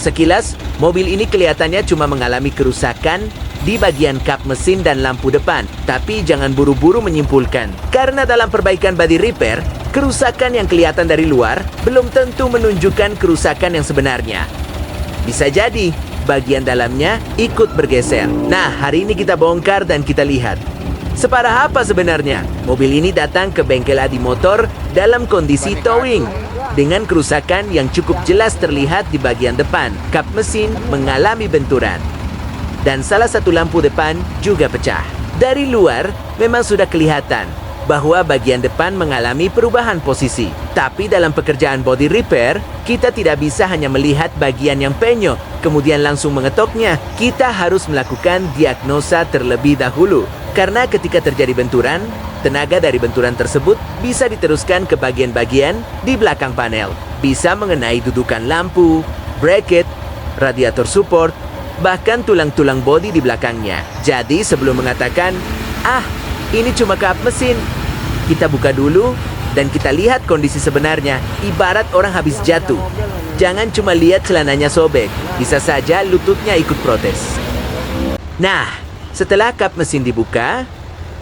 Sekilas, mobil ini kelihatannya cuma mengalami kerusakan di bagian kap mesin dan lampu depan. Tapi jangan buru-buru menyimpulkan. Karena dalam perbaikan body repair, kerusakan yang kelihatan dari luar belum tentu menunjukkan kerusakan yang sebenarnya. Bisa jadi, bagian dalamnya ikut bergeser. Nah, hari ini kita bongkar dan kita lihat. Separah apa sebenarnya? Mobil ini datang ke bengkel Adi Motor dalam kondisi towing. Dengan kerusakan yang cukup jelas terlihat di bagian depan, kap mesin mengalami benturan. Dan salah satu lampu depan juga pecah. Dari luar, memang sudah kelihatan bahwa bagian depan mengalami perubahan posisi. Tapi dalam pekerjaan body repair, kita tidak bisa hanya melihat bagian yang penyok, kemudian langsung mengetoknya. Kita harus melakukan diagnosa terlebih dahulu. Karena ketika terjadi benturan, tenaga dari benturan tersebut bisa diteruskan ke bagian-bagian di belakang panel. Bisa mengenai dudukan lampu, bracket, radiator support, bahkan tulang-tulang bodi di belakangnya. Jadi sebelum mengatakan, ini cuma kap mesin, kita buka dulu dan kita lihat kondisi sebenarnya. Ibarat orang habis jatuh. Jangan cuma lihat celananya sobek, bisa saja lututnya ikut protes. Nah, setelah kap mesin dibuka,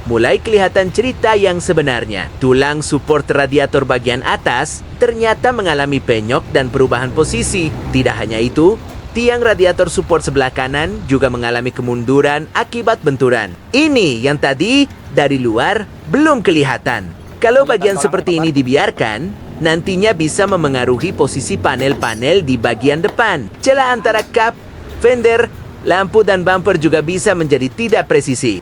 mulai kelihatan cerita yang sebenarnya. Tulang support radiator bagian atas ternyata mengalami penyok dan perubahan posisi. Tidak hanya itu, tiang radiator support sebelah kanan juga mengalami kemunduran akibat benturan. Ini yang tadi dari luar belum kelihatan. Kalau bagian seperti ini dibiarkan, nantinya bisa memengaruhi posisi panel-panel di bagian depan. Celah antara kap, fender, lampu dan bumper juga bisa menjadi tidak presisi.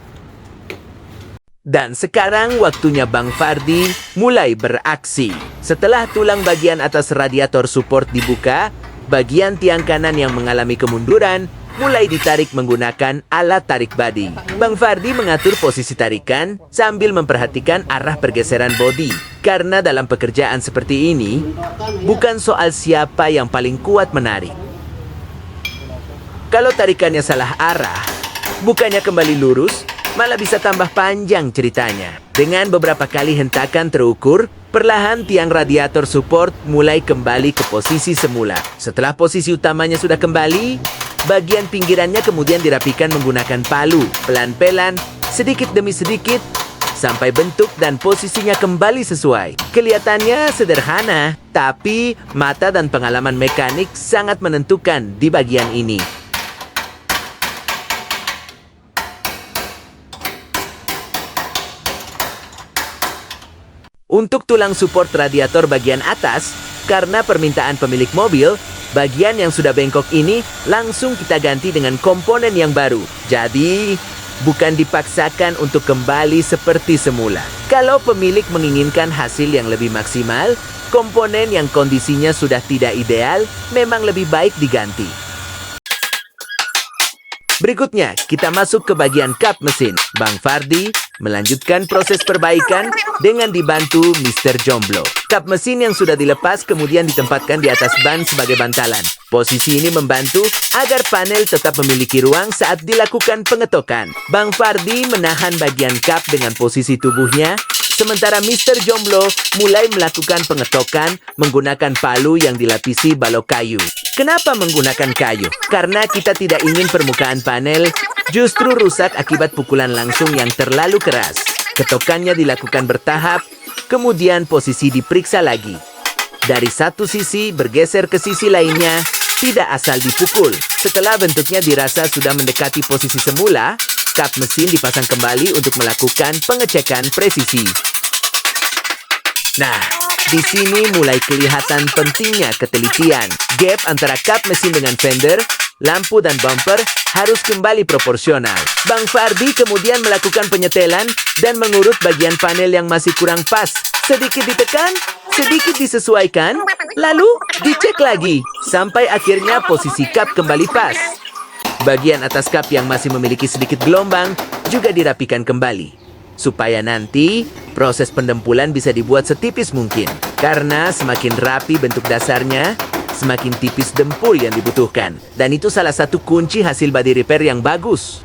Dan sekarang waktunya Bang Fardi mulai beraksi. Setelah tulang bagian atas radiator support dibuka, bagian tiang kanan yang mengalami kemunduran mulai ditarik menggunakan alat tarik bodi. Bang Fardi mengatur posisi tarikan sambil memperhatikan arah pergeseran bodi. Karena dalam pekerjaan seperti ini, bukan soal siapa yang paling kuat menarik. Kalau tarikannya salah arah, bukannya kembali lurus, malah bisa tambah panjang ceritanya. Dengan beberapa kali hentakan terukur, perlahan tiang radiator support mulai kembali ke posisi semula. Setelah posisi utamanya sudah kembali, bagian pinggirannya kemudian dirapikan menggunakan palu, pelan-pelan, sedikit demi sedikit, sampai bentuk dan posisinya kembali sesuai. Kelihatannya sederhana, tapi mata dan pengalaman mekanik sangat menentukan di bagian ini. Untuk tulang support radiator bagian atas, karena permintaan pemilik mobil, bagian yang sudah bengkok ini langsung kita ganti dengan komponen yang baru. Jadi, bukan dipaksakan untuk kembali seperti semula. Kalau pemilik menginginkan hasil yang lebih maksimal, komponen yang kondisinya sudah tidak ideal memang lebih baik diganti. Berikutnya, kita masuk ke bagian kap mesin. Bang Fardi melanjutkan proses perbaikan dengan dibantu Mr. Jomblo. Kap mesin yang sudah dilepas kemudian ditempatkan di atas ban sebagai bantalan. Posisi ini membantu agar panel tetap memiliki ruang saat dilakukan pengetokan. Bang Fardi menahan bagian kap dengan posisi tubuhnya, sementara Mr. Jomblo mulai melakukan pengetokan menggunakan palu yang dilapisi balok kayu. Kenapa menggunakan kayu? Karena kita tidak ingin permukaan panel justru rusak akibat pukulan langsung yang terlalu keras. Ketokannya dilakukan bertahap, kemudian posisi diperiksa lagi. Dari satu sisi bergeser ke sisi lainnya, tidak asal dipukul. Setelah bentuknya dirasa sudah mendekati posisi semula, kap mesin dipasang kembali untuk melakukan pengecekan presisi. Nah, di sini mulai kelihatan pentingnya ketelitian. Gap antara kap mesin dengan fender, lampu dan bumper harus kembali proporsional. Bang Fardi kemudian melakukan penyetelan dan mengurut bagian panel yang masih kurang pas. Sedikit ditekan, sedikit disesuaikan, lalu dicek lagi, sampai akhirnya posisi kap kembali pas. Bagian atas kap yang masih memiliki sedikit gelombang juga dirapikan kembali, supaya nanti proses pendempulan bisa dibuat setipis mungkin. Karena semakin rapi bentuk dasarnya, semakin tipis dempul yang dibutuhkan. Dan itu salah satu kunci hasil body repair yang bagus.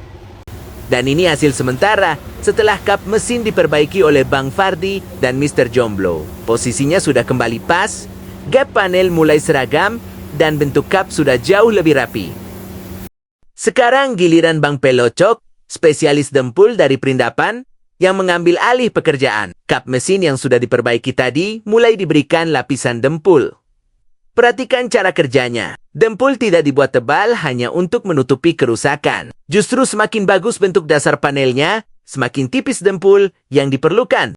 Dan ini hasil sementara setelah kap mesin diperbaiki oleh Bang Fardi dan Mr. Jomblo. Posisinya sudah kembali pas, gap panel mulai seragam, dan bentuk kap sudah jauh lebih rapi. Sekarang giliran Bang Pelocok, spesialis dempul dari Perindapan, yang mengambil alih pekerjaan. Kap mesin yang sudah diperbaiki tadi mulai diberikan lapisan dempul. Perhatikan cara kerjanya. Dempul tidak dibuat tebal hanya untuk menutupi kerusakan. Justru semakin bagus bentuk dasar panelnya, semakin tipis dempul yang diperlukan.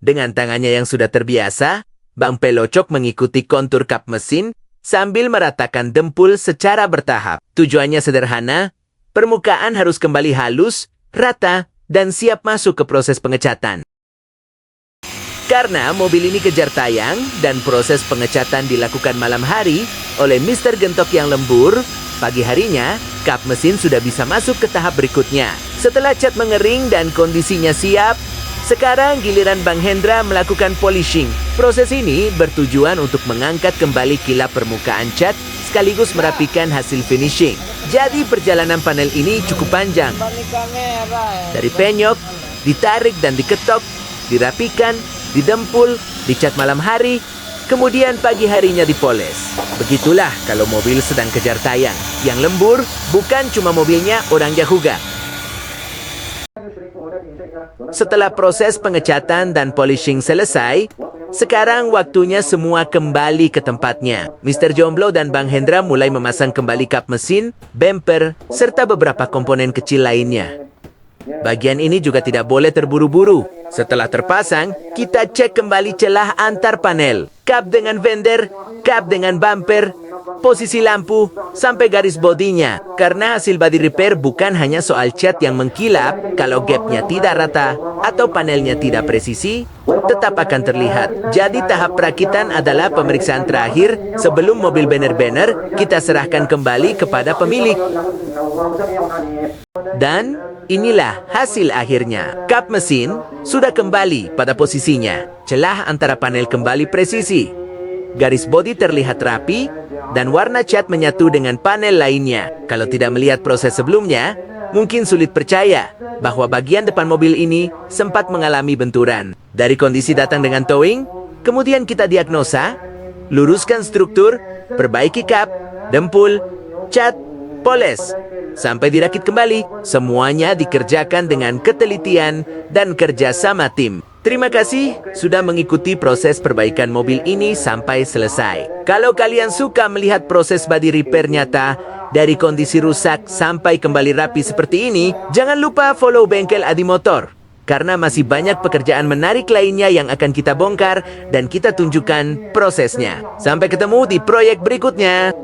Dengan tangannya yang sudah terbiasa, Bang Pelocok mengikuti kontur kap mesin sambil meratakan dempul secara bertahap. Tujuannya sederhana, permukaan harus kembali halus, rata, dan siap masuk ke proses pengecatan. Karena mobil ini kejar tayang dan proses pengecatan dilakukan malam hari oleh Mr. Gentok yang lembur, pagi harinya, kap mesin sudah bisa masuk ke tahap berikutnya. Setelah cat mengering dan kondisinya siap, sekarang giliran Bang Hendra melakukan polishing. Proses ini bertujuan untuk mengangkat kembali kilap permukaan cat sekaligus merapikan hasil finishing. Jadi perjalanan panel ini cukup panjang. Dari penyok, ditarik dan diketok, dirapikan, didempul, dicat malam hari, kemudian pagi harinya dipoles. Begitulah kalau mobil sedang kejar tayang. Yang lembur bukan cuma mobilnya, orangnya juga. Setelah proses pengecatan dan polishing selesai, sekarang waktunya semua kembali ke tempatnya. Mr. Jomblo dan Bang Hendra mulai memasang kembali kap mesin, bumper, serta beberapa komponen kecil lainnya. Bagian ini juga tidak boleh terburu-buru. Setelah terpasang, kita cek kembali celah antar panel. Kap dengan fender, kap dengan bumper, posisi lampu, sampai garis bodinya. Karena hasil body repair bukan hanya soal cat yang mengkilap, kalau gapnya tidak rata atau panelnya tidak presisi, tetap akan terlihat. Jadi tahap perakitan adalah pemeriksaan terakhir sebelum mobil benar-benar kita serahkan kembali kepada pemilik. Dan inilah hasil akhirnya. Kap mesin sudah kembali pada posisinya. Celah antara panel kembali presisi. Garis bodi terlihat rapi dan warna cat menyatu dengan panel lainnya. Kalau tidak melihat proses sebelumnya, mungkin sulit percaya bahwa bagian depan mobil ini sempat mengalami benturan. Dari kondisi datang dengan towing, kemudian kita diagnosa, luruskan struktur, perbaiki kap, dempul, cat, poles, sampai dirakit kembali. Semuanya dikerjakan dengan ketelitian dan kerjasama tim. Terima kasih sudah mengikuti proses perbaikan mobil ini sampai selesai. Kalau kalian suka melihat proses body repair nyata, dari kondisi rusak sampai kembali rapi seperti ini, jangan lupa follow Bengkel Adi Motor. Karena masih banyak pekerjaan menarik lainnya yang akan kita bongkar dan kita tunjukkan prosesnya. Sampai ketemu di proyek berikutnya.